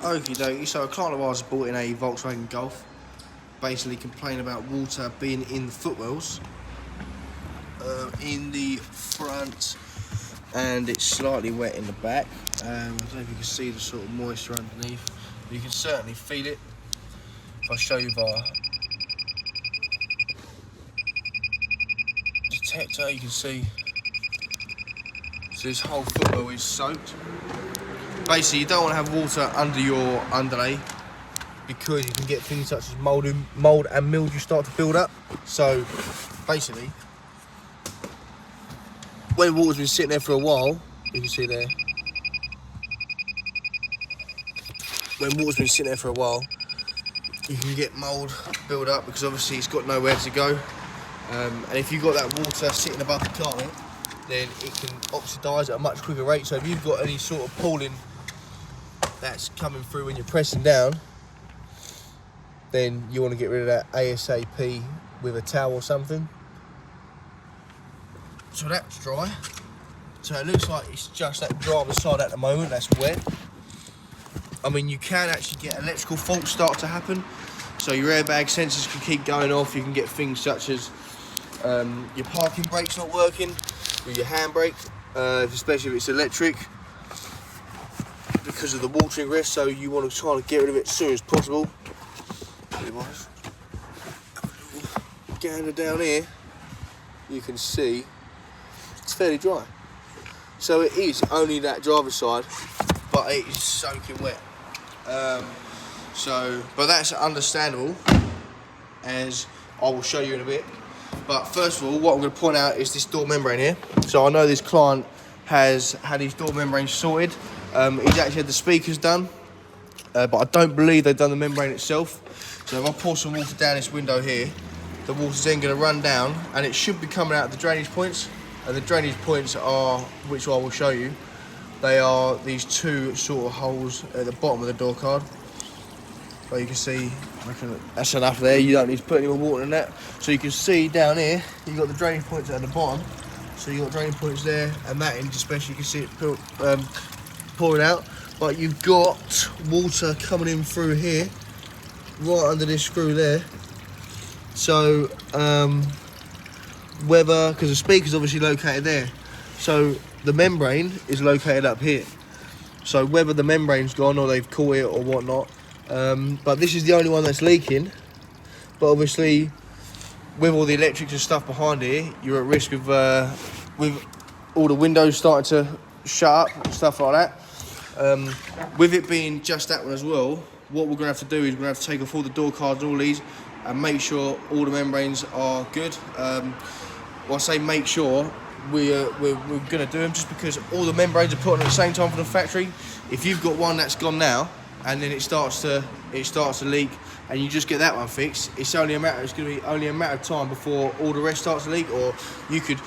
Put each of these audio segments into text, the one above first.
Okie dokie, so a client of ours bought in a Volkswagen Golf, basically complaining about water being in the footwells, in the front, and it's slightly wet in the back. I don't know if you can see the sort of moisture underneath. You can certainly feel it. If I show you via detector, you can see. So this whole footwell is soaked. Basically, you don't want to have water under your underlay because you can get things such as mould and mildew start to build up. So basically, when water's been sitting there for a while, you can see there, when water's been sitting there for a while, you can get mould build up because obviously it's got nowhere to go. And if you've got that water sitting above the carpet, then it can oxidise at a much quicker rate. So if you've got any sort of pooling that's coming through when you're pressing down, then you want to get rid of that ASAP with a towel or something. So that's dry. So it looks like it's just that driver's side at the moment that's wet. I mean, you can actually get electrical faults start to happen. So your airbag sensors can keep going off. You can get things such as your parking brake's not working, with your handbrake, especially if it's electric, because of the watering risk. So you want to try to get rid of it as soon as possible. Gander down here, you can see it's fairly dry. So it is only that driver's side, but it is soaking wet. But that's understandable, as I will show you in a bit. But first of all, what I'm going to point out is this door membrane here. So I know this client has had his door membrane sorted. He's actually had the speakers done, but I don't believe they've done the membrane itself. So if I pour some water down this window here, the water's then going to run down, and it should be coming out of the drainage points. And the drainage points are, which I will show you, they are these two sort of holes at the bottom of the door card. But you can see, I reckon that's enough there. You don't need to put any more water in that. So you can see down here, you've got the drainage points at the bottom. So you've got drainage points there, and that end especially, you can see it pouring out. But you've got water coming in through here, right under this screw there. So whether, because the speaker's obviously located there, so the membrane is located up here. So whether the membrane's gone or they've caught it or whatnot, but this is the only one that's leaking. But obviously, with all the electrics and stuff behind here, you're at risk of with all the windows starting to shut up and stuff like that. With it being just that one as well, what we're going to have to do is we're going to have to take off all the door cards and all these and make sure all the membranes are good. Well, I say make sure, we're going to do them just because all the membranes are put on at the same time from the factory. If you've got one that's gone now and then it starts to leak and you just get that one fixed, it's going to be only a matter of time before all the rest starts to leak. Or you could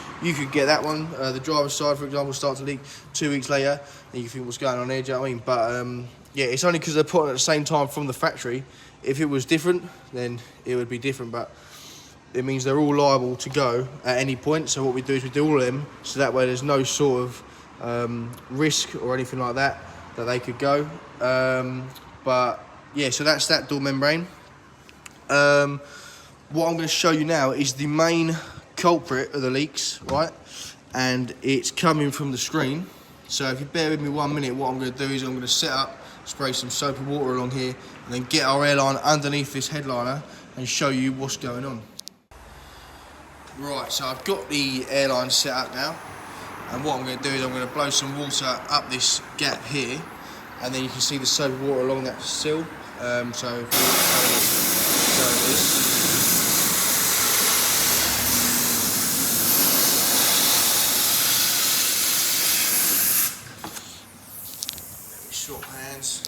get that one, the driver's side for example, start to leak 2 weeks later, and you think what's going on there, do you know what I mean? But yeah, it's only because they're put on at the same time from the factory. If it was different, then it would be different, but it means they're all liable to go at any point. So what we do is we do all of them, so that way there's no sort of risk or anything like that they could go. But yeah, so that's that door membrane. What I'm going to show you now is the main culprit of the leaks, right? And it's coming from the screen. So if you bear with me 1 minute, what I'm going to do is I'm going to set up, spray some soapy water along here, and then get our airline underneath this headliner and show you what's going on. Right, so I've got the airline set up now, and what I'm going to do is I'm going to blow some water up this gap here, and then you can see the soapy water along that sill. So if we show this. Short hands.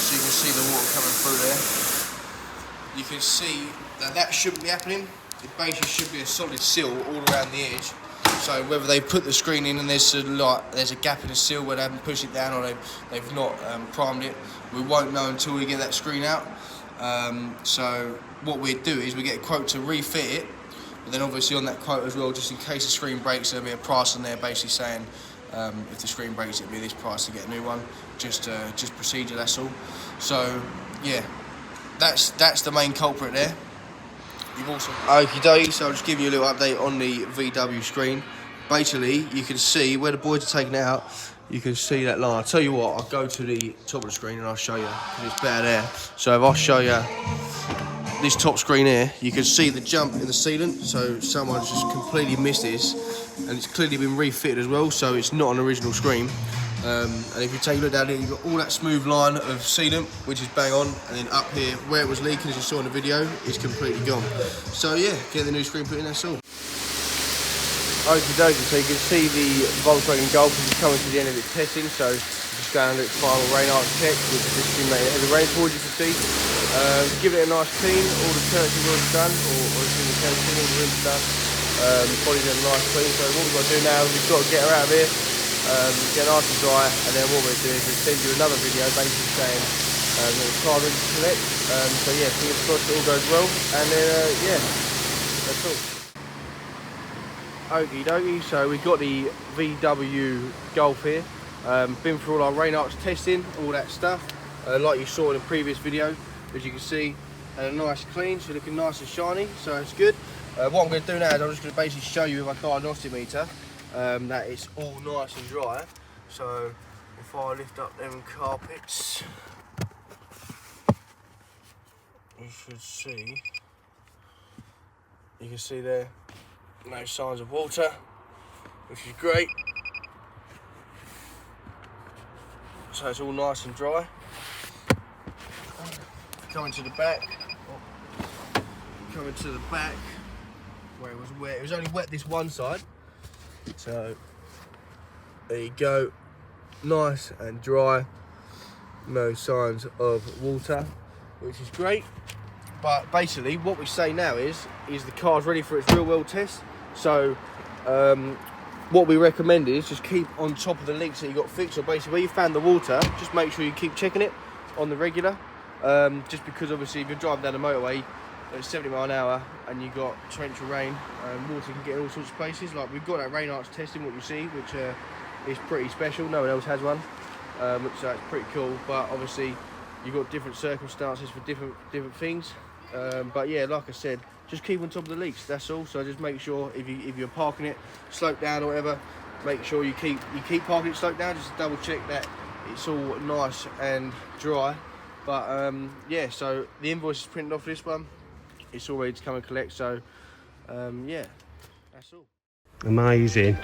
So you can see the water coming through there. You can see that shouldn't be happening. it basically should be a solid seal all around the edge. So whether they put the screen in and there's a gap in the seal where they haven't pushed it down, or they've not primed it, we won't know until we get that screen out. So what we'd do is we get a quote to refit it, but then obviously on that quote as well, just in case the screen breaks, there'll be a price on there basically saying if the screen breaks, it'll be this price to get a new one. Just procedure, that's all. So yeah, that's the main culprit there. You've also okie dokie, so I'll just give you a little update on the VW screen. Basically, you can see where the boys are taking it out. You can see that line. I'll tell you what, I'll go to the top of the screen and I'll show you, because it's better there. So if I show you this top screen here, you can see the jump in the sealant. So someone's just completely missed this, and it's clearly been refitted as well, so it's not an original screen. And if you take a look down here, you've got all that smooth line of sealant, which is bang on, and then up here, where it was leaking, as you saw in the video, is completely gone. So yeah, get the new screen put in, that's all. Okie dokie, so you can see the Volkswagen Golf is coming to the end of its testing, so just going under its final rain arch check, which is just simulating heavy rainfall, as you can see. Give it a nice clean, all the turns are already done, or it's in the counting, all the rims done. Body's done a nice clean, so what we've got to do now is we've got to get her out of here, get nice and dry, and then what we're doing is we'll send you another video basically saying that the car ready to collect. So yeah, fingers crossed it all goes well, and then yeah, that's all. Okie dokie, so we've got the VW Golf here. Been through all our rain arch testing, all that stuff, like you saw in the previous video. As you can see, a nice clean, so looking nice and shiny, so it's good. What I'm going to do now is I'm just going to basically show you with my diagnostic meter that it's all nice and dry. So if I lift up them carpets, you should see, you can see there, no signs of water, which is great. So it's all nice and dry. Coming to the back, where it was wet. It was only wet this one side. So there you go, nice and dry, no signs of water, which is great. But basically what we say now is the car's ready for its real world test. So what we recommend is just keep on top of the leaks that you got fixed, or basically where you found the water, just make sure you keep checking it on the regular. Just because obviously if you're driving down the motorway at 70 mile an hour and you've got torrential rain, water can get in all sorts of places. Like we've got that rain arch testing, what you see, which is pretty special. No one else has one, so it's pretty cool. But obviously you've got different circumstances for different things. But yeah, like I said, just keep on top of the leaks, that's all. So just make sure if you're parking it sloped down or whatever, make sure you keep parking it sloped down, just to double check that it's all nice and dry. But yeah, so the invoice is printed off this one, it's all ready to come and collect. So yeah, that's all. Amazing.